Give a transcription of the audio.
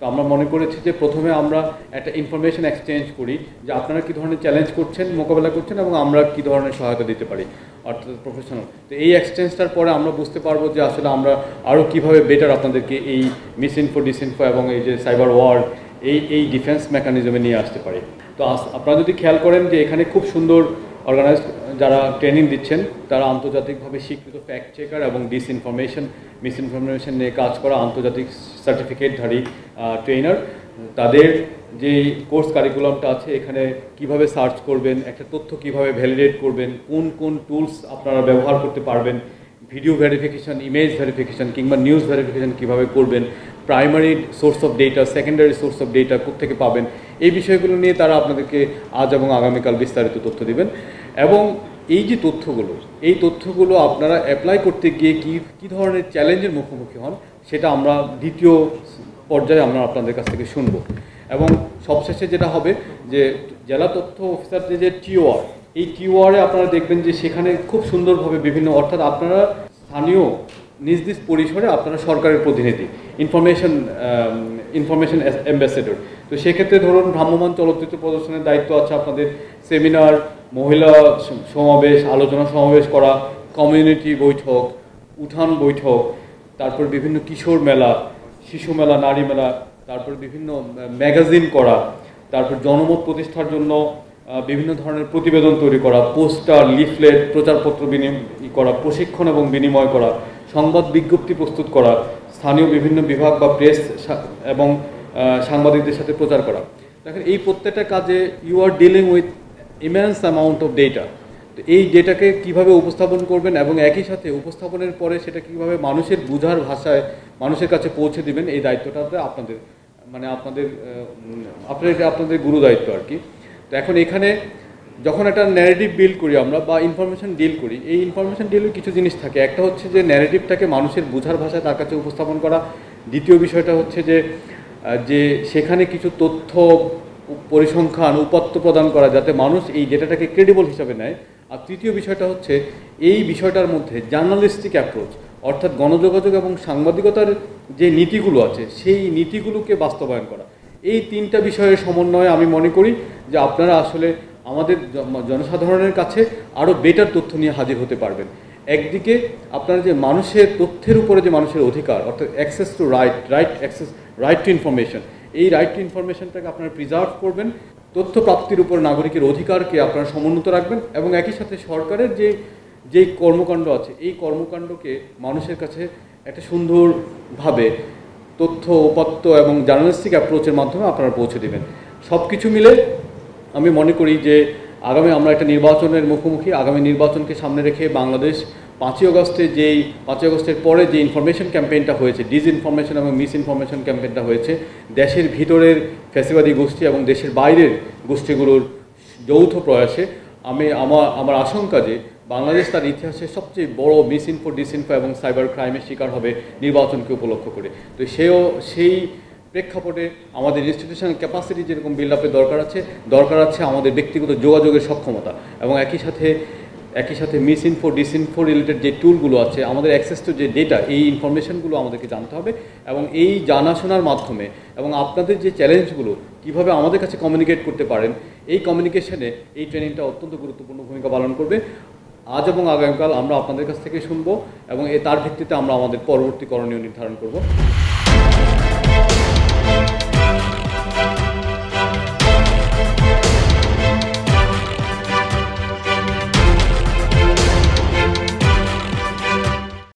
তো আমরা মনে করেছি যে প্রথমে আমরা একটা ইনফরমেশন এক্সচেঞ্জ করি যে আপনারা কী ধরনের চ্যালেঞ্জ করছেন, মোকাবেলা করছেন এবং আমরা কী ধরনের সহায়তা দিতে পারি, অর্থাৎ প্রফেশনাল। তো এই এক্সচেঞ্জটার পরে আমরা বুঝতে পারবো যে আসলে আমরা আরও কীভাবে বেটার আপনাদেরকে এই মিসইনফো, ডিসইনফো এবং এই যে সাইবার ওয়ার এই ডিফেন্স মেকানিজমে নিয়ে আসতে পারি। তো আপনারা যদি খেয়াল করেন যে এখানে খুব সুন্দর অর্গানাইজড যারা ট্রেনিং দিচ্ছেন তারা আন্তর্জাতিকভাবে স্বীকৃত ফ্যাক্ট চেকার এবং মিসইনফরমেশন নিয়ে কাজ করা আন্তর্জাতিক সার্টিফিকেটধারী ট্রেনার। তাদের যে কোর্স কারিকুলামটা আছে, এখানে কিভাবে সার্চ করবেন, একটা তথ্য কিভাবে ভ্যালিডেট করবেন, কোন কোন টুলস আপনারা ব্যবহার করতে পারবেন, ভিডিও ভেরিফিকেশন, ইমেজ ভেরিফিকেশন কিংবা নিউজ ভেরিফিকেশন কীভাবে করবেন, primary source of data, secondary source of data কোত্থেকে পাবেন, এই বিষয়গুলো নিয়ে তারা আপনাদেরকে আজ এবং আগামীকাল বিস্তারিত তথ্য দিবেন। এবং এই যে এই তথ্যগুলো আপনারা অ্যাপ্লাই করতে গিয়ে কী ধরনের চ্যালেঞ্জের মুখোমুখি হন সেটা আমরা দ্বিতীয় পর্যায়ে আমরা আপনাদের কাছ থেকে শুনব। এবং সবশেষে যেটা হবে যে জেলা তথ্য অফিসার যে টিওআর, এই টিওআরে আপনারা দেখবেন যে সেখানে খুব সুন্দরভাবে বিভিন্ন, অর্থাৎ আপনারা স্থানীয় নিজ নিজ পরিসরে আপনারা সরকারের প্রতিনিধি, ইনফরমেশন অ্যাম্বাসেডর। তো সেক্ষেত্রে ধরুন ভ্রাম্যমাণ চলচ্চিত্র প্রদর্শনের দায়িত্ব আছে আপনাদের, সেমিনার, মহিলা সমাবেশ, আলোচনা সমাবেশ করা, কমিউনিটি বৈঠক, উঠান বৈঠক, তারপর বিভিন্ন কিশোর মেলা, শিশু মেলা, নারী মেলা, তারপর বিভিন্ন ম্যাগাজিন করা, তারপর জনমত প্রতিষ্ঠার জন্য বিভিন্ন ধরনের প্রতিবেদন তৈরি করা, পোস্টার, লিফলেট, প্রচারপত্র করা, প্রশিক্ষণ এবং বিনিময় করা, সংবাদ বিজ্ঞপ্তি প্রস্তুত করা, স্থানীয় বিভিন্ন বিভাগ বা প্রেস এবং সাংবাদিকদের সাথে প্রচার করা। দেখেন এই প্রত্যেকটা কাজে you are dealing with immense amount of data. তো এই ডেটাকে কীভাবে উপস্থাপন করবেন এবং একই সাথে উপস্থাপনের পরে সেটা কীভাবে মানুষের বোঝার ভাষায় মানুষের কাছে পৌঁছে দিবেন, এই দায়িত্বটাতে আপনাদের গুরু দায়িত্ব আর কি। তো এখন এখানে যখন একটা ন্যারেটিভ বিল্ড করি আমরা বা ইনফরমেশন ডিল করি, এই ইনফরমেশন ডিলের কিছু জিনিস থাকে। একটা হচ্ছে যে ন্যারেটিভটাকে মানুষের বোঝার ভাষায় তার কাছে উপস্থাপন করা। দ্বিতীয় বিষয়টা হচ্ছে যে সেখানে কিছু তথ্য, পরিসংখ্যান, উপাত্ত প্রদান করা যাতে মানুষ এই ডেটাটাকে ক্রেডিবল হিসাবে নেয়। আর তৃতীয় বিষয়টা হচ্ছে এই বিষয়টার মধ্যে জার্নালিস্টিক অ্যাপ্রোচ, অর্থাৎ গণযোগাযোগ এবং সাংবাদিকতার যে নীতিগুলো আছে সেই নীতিগুলোকে বাস্তবায়ন করা। এই তিনটা বিষয়ের সমন্বয়ে আমি মনে করি যে আপনারা আসলে আমাদের জনসাধারণের কাছে আরও বেটার তথ্য নিয়ে হাজির হতে পারবেন। একদিকে আপনারা যে মানুষের তথ্যের উপরে যে মানুষের অধিকার, অর্থাৎ access to right two information, এই রাইট টু ইনফরমেশনটাকে আপনারা প্রিজার্ভ করবেন, তথ্য প্রাপ্তির উপর নাগরিকের অধিকারকে আপনারা সমুন্নত রাখবেন এবং একই সাথে সরকারের যেই কর্মকাণ্ড আছে এই কর্মকাণ্ডকে মানুষের কাছে একটা সুন্দরভাবে তথ্য, উপাত্ত এবং জার্নালিস্টিক অ্যাপ্রোচের মাধ্যমে আপনারা পৌঁছে দেবেন। সব কিছু মিলে আমি মনে করি যে আগামী আমরা একটা নির্বাচনের মুখোমুখি। আগামী নির্বাচনকে সামনে রেখে বাংলাদেশ 5ই আগস্টের পরে যে ইনফরমেশন ক্যাম্পেইনটা হয়েছে, ডিসইনফরমেশন এবং মিসইনফরমেশন ক্যাম্পেইনটা হয়েছে, দেশের ভিতরের ফ্যাসিবাদী গোষ্ঠী এবং দেশের বাইরের গোষ্ঠীগুলোর যৌথ প্রয়াসে আমার আশঙ্কা যে বাংলাদেশ তার ইতিহাসে সবচেয়ে বড় মিসইনফো, ডিসইনফো এবং সাইবার ক্রাইমের শিকার হবে নির্বাচনকে উপলক্ষ করে। তো সেই প্রেক্ষাপটে আমাদের ইনস্টিটিউশনাল ক্যাপাসিটি যেরকম বিল্ড আপের দরকার আছে আমাদের ব্যক্তিগত যোগাযোগের সক্ষমতা এবং একই সাথে মিসইনফো, ডিসইনফো রিলেটেড যে টুলগুলো আছে, আমাদের অ্যাক্সেস টু যে ডেটা, এই ইনফরমেশনগুলো আমাদেরকে জানতে হবে এবং এই জানাশোনার মাধ্যমে এবং আপনাদের যে চ্যালেঞ্জগুলো কীভাবে আমাদের কাছে কমিউনিকেট করতে পারেন, এই কমিউনিকেশনে এই ট্রেনিংটা অত্যন্ত গুরুত্বপূর্ণ ভূমিকা পালন করবে। আজ এবং আগামীকাল আমরা আপনাদের কাছ থেকে শুনবো এবং তার ভিত্তিতে আমরা আমাদের পরবর্তী করণীয় নির্ধারণ করব।